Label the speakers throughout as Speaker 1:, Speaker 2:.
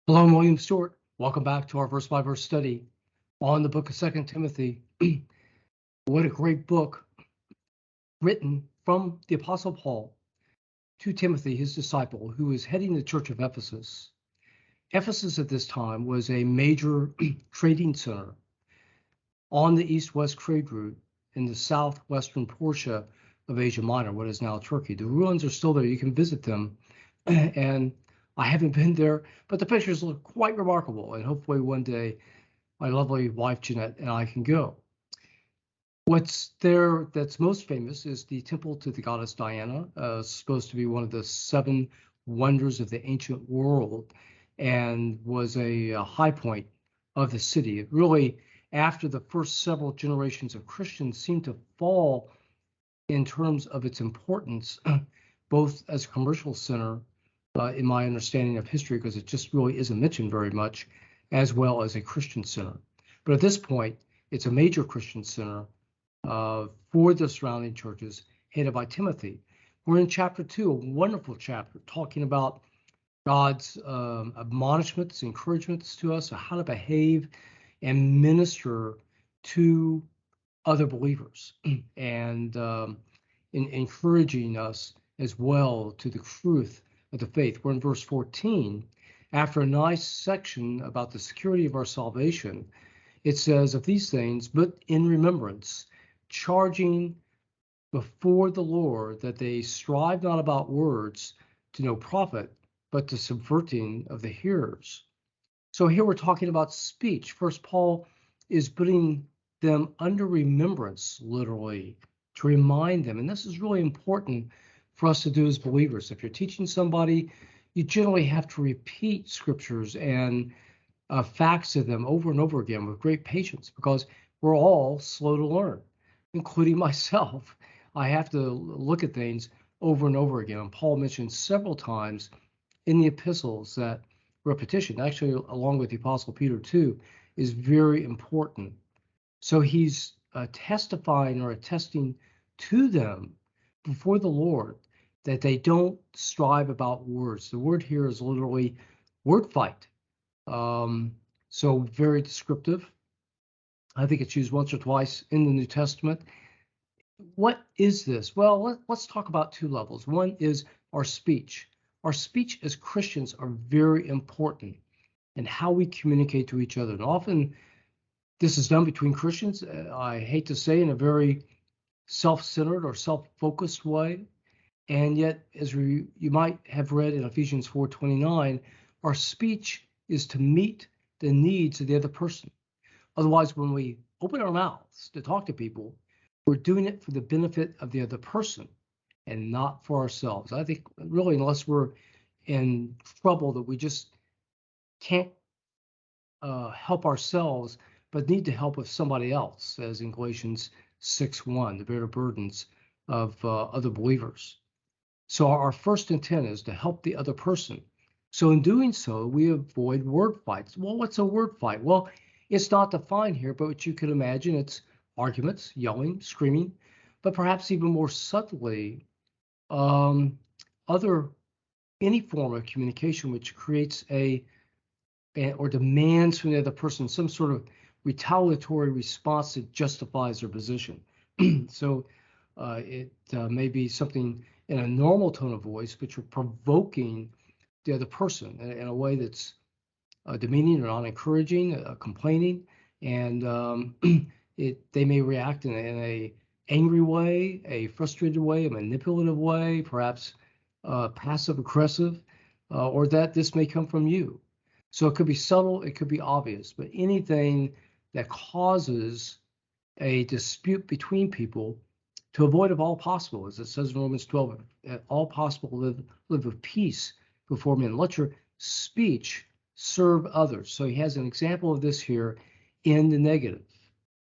Speaker 1: Hello, I'm William Stewart. Welcome back to our verse-by-verse study on the book of 2 Timothy. What a great book written from the Apostle Paul to Timothy, his disciple, who is heading the church of Ephesus. Ephesus at this time was a major trading center on the east-west trade route in the southwestern portion of Asia Minor, what is now Turkey. The ruins are still there. You can visit them. And I haven't been there, but the pictures look quite remarkable. And hopefully one day my lovely wife Jeanette and I can go. What's there that's most famous is the temple to the goddess Diana, supposed to be one of the 7 wonders of the ancient world, and was a high point of the city. It really, after the first several generations of Christians, seemed to fall in terms of its importance, both as a commercial center, in my understanding of history, because it just really isn't mentioned very much, as well as a Christian center. But at this point, it's a major Christian center for the surrounding churches, headed by Timothy. We're in chapter 2, a wonderful chapter, talking about God's admonishments, encouragements to us, of how to behave and minister to other believers, and in encouraging us as well to the truth of the faith. We're in verse 14. After a nice section about the security of our salvation, it says, of these things, but in remembrance, charging before the Lord that they strive not about words to no profit, but to subverting of the hearers. So here we're talking about speech. First, Paul is putting them under remembrance, literally, to remind them. And this is really important for us to do as believers. If you're teaching somebody, you generally have to repeat scriptures and facts of them over and over again with great patience, because we're all slow to learn, including myself. I have to look at things over and over again. And Paul mentions several times in the epistles that repetition, actually along with the Apostle Peter too, is very important. So he's testifying or attesting to them before the Lord that they don't strive about words. The word here is literally word fight. So very descriptive. I think it's used once or twice in the New Testament. What is this? Well, let's talk about 2 levels. One is our speech. Our speech as Christians are very important in how we communicate to each other. And often this is done between Christians, I hate to say, in a very self-centered or self-focused way. And yet, as you might have read in Ephesians 4:29, our speech is to meet the needs of the other person. Otherwise, when we open our mouths to talk to people, we're doing it for the benefit of the other person and not for ourselves. I think really, unless we're in trouble that we just can't help ourselves, but need to help with somebody else, as in Galatians 6:1, to bear the burdens of other believers. So our first intent is to help the other person. So in doing so, we avoid word fights. Well, what's a word fight? Well, it's not defined here, but what you could imagine, it's arguments, yelling, screaming, but perhaps even more subtly, any form of communication which creates or demands from the other person some sort of retaliatory response that justifies their position. So it may be something in a normal tone of voice, but you're provoking the other person in a way that's demeaning or not encouraging, complaining, and they may react in a angry way, a frustrated way, a manipulative way, perhaps passive aggressive, or that this may come from you. So it could be subtle, it could be obvious, but anything that causes a dispute between people, to avoid if all possible, as it says in Romans 12, at all possible live with peace before men. Let your speech serve others. So he has an example of this here in the negative.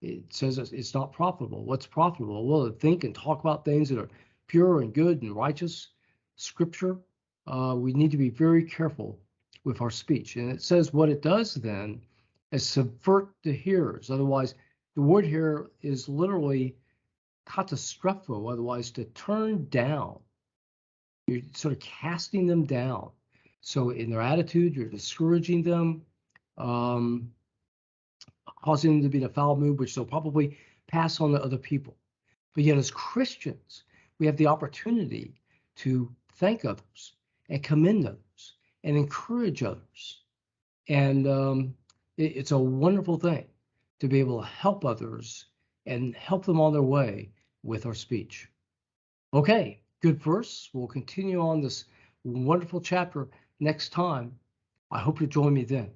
Speaker 1: It says it's not profitable. What's profitable? Well, to think and talk about things that are pure and good and righteous. Scripture, we need to be very careful with our speech. And it says what it does then is subvert the hearers. Otherwise, the word here is literally katastrepho, otherwise to turn down. You're sort of casting them down. So in their attitude, you're discouraging them, causing them to be in a foul mood, which they'll probably pass on to other people. But yet as Christians, we have the opportunity to thank others and commend others and encourage others. And it's a wonderful thing to be able to help others and help them on their way with our speech. Okay, good verse. We'll continue on this wonderful chapter next time. I hope you join me then.